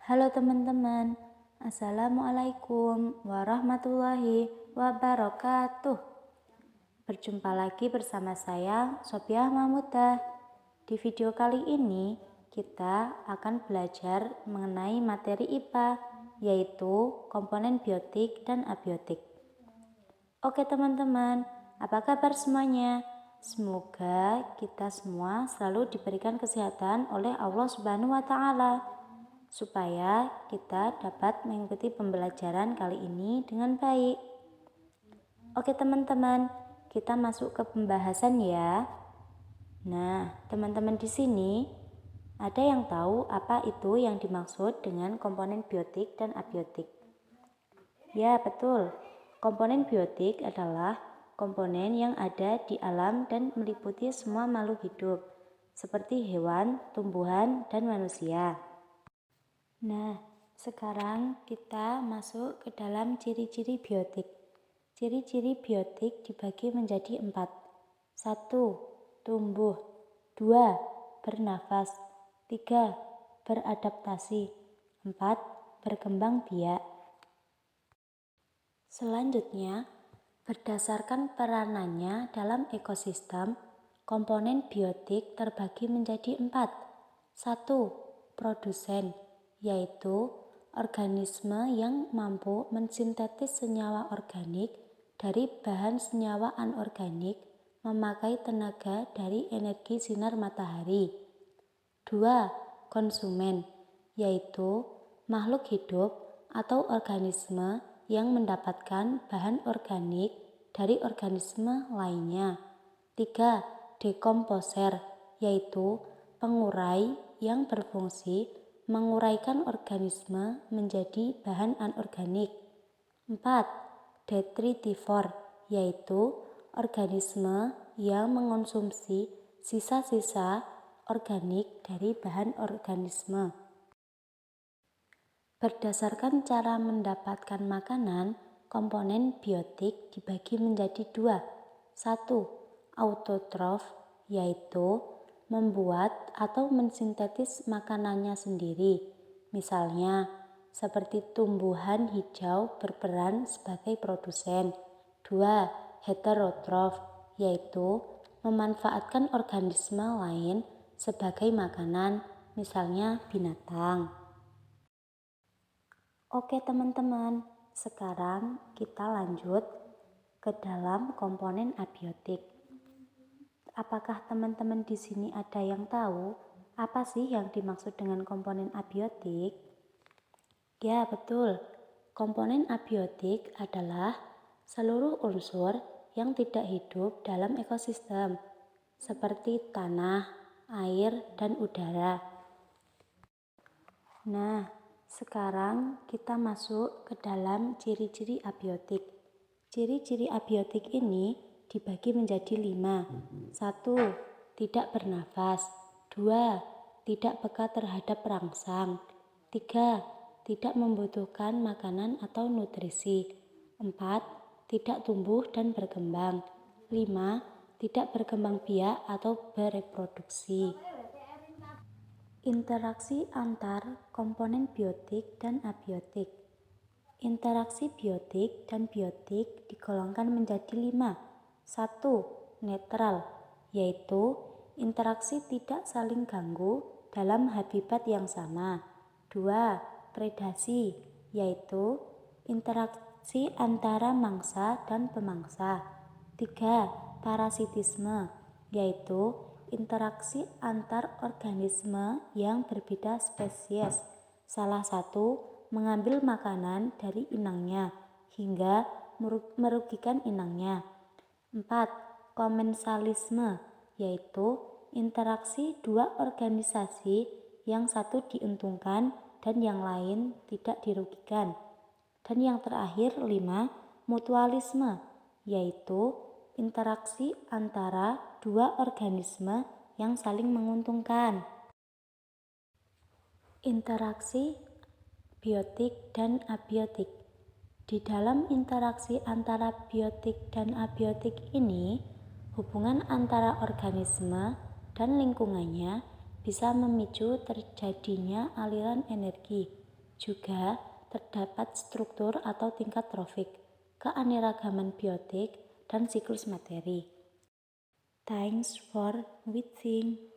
Halo teman-teman, Assalamualaikum warahmatullahi wabarakatuh. Berjumpa lagi bersama saya, Sofiah Mahmudah. Di video kali ini, kita akan belajar mengenai materi IPA, yaitu komponen biotik dan abiotik. Oke teman-teman, apa kabar semuanya? Semoga kita semua selalu diberikan kesehatan oleh Allah Subhanahu wa Ta'ala, supaya kita dapat mengikuti pembelajaran kali ini dengan baik. Oke teman-teman, kita masuk ke pembahasan ya. Nah, teman-teman di sini ada yang tahu apa itu yang dimaksud dengan komponen biotik dan abiotik? Ya, betul. Komponen biotik adalah komponen yang ada di alam dan meliputi semua makhluk hidup, seperti hewan, tumbuhan, dan manusia. Nah, sekarang kita masuk ke dalam ciri-ciri biotik. Ciri-ciri biotik dibagi menjadi 4. 1. Tumbuh. 2. Bernafas. 3. Beradaptasi. 4. Berkembang biak. Selanjutnya, berdasarkan peranannya dalam ekosistem, komponen biotik terbagi menjadi 4. 1. Produsen, yaitu organisme yang mampu mensintetis senyawa organik dari bahan senyawa anorganik memakai tenaga dari energi sinar matahari. 2. Konsumen, yaitu makhluk hidup atau organisme yang mendapatkan bahan organik dari organisme lainnya. 3. Dekomposer, yaitu pengurai yang berfungsi menguraikan organisme menjadi bahan anorganik. 4. Detritivor, yaitu organisme yang mengonsumsi sisa-sisa organik dari bahan organisme. Berdasarkan cara mendapatkan makanan, komponen biotik dibagi menjadi 2. 1. Autotrof, yaitu membuat atau mensintetis makanannya sendiri. Misalnya, seperti tumbuhan hijau berperan sebagai produsen. 2. Heterotrof, yaitu memanfaatkan organisme lain sebagai makanan, misalnya binatang. Oke teman-teman, sekarang kita lanjut ke dalam komponen abiotik. Apakah teman-teman di sini ada yang tahu apa sih yang dimaksud dengan komponen abiotik? Ya, betul. Komponen abiotik adalah seluruh unsur yang tidak hidup dalam ekosistem, seperti tanah, air, dan udara. Nah, sekarang kita masuk ke dalam ciri-ciri abiotik. Ciri-ciri abiotik ini dibagi menjadi 5. 1. Tidak bernafas. 2. Tidak peka terhadap rangsang. 3. Tidak membutuhkan makanan atau nutrisi. 4. Tidak tumbuh dan berkembang. 5. Tidak berkembang biak atau bereproduksi. Interaksi antar komponen biotik dan abiotik. Interaksi biotik dan biotik digolongkan menjadi 5. 1. Netral, yaitu interaksi tidak saling ganggu dalam habitat yang sama. 2. Predasi, yaitu interaksi antara mangsa dan pemangsa. 3. Parasitisme, yaitu interaksi antar organisme yang berbeda spesies. Salah satu mengambil makanan dari inangnya hingga merugikan inangnya. 4. Komensalisme, yaitu interaksi dua organisasi yang satu diuntungkan dan yang lain tidak dirugikan. Dan yang terakhir 5. Mutualisme, yaitu interaksi antara dua organisme yang saling menguntungkan. Interaksi biotik dan abiotik. Di dalam interaksi antara biotik dan abiotik ini, hubungan antara organisme dan lingkungannya bisa memicu terjadinya aliran energi, Juga terdapat struktur atau tingkat trofik, keanekaragaman biotik, dan siklus materi. Thanks for watching.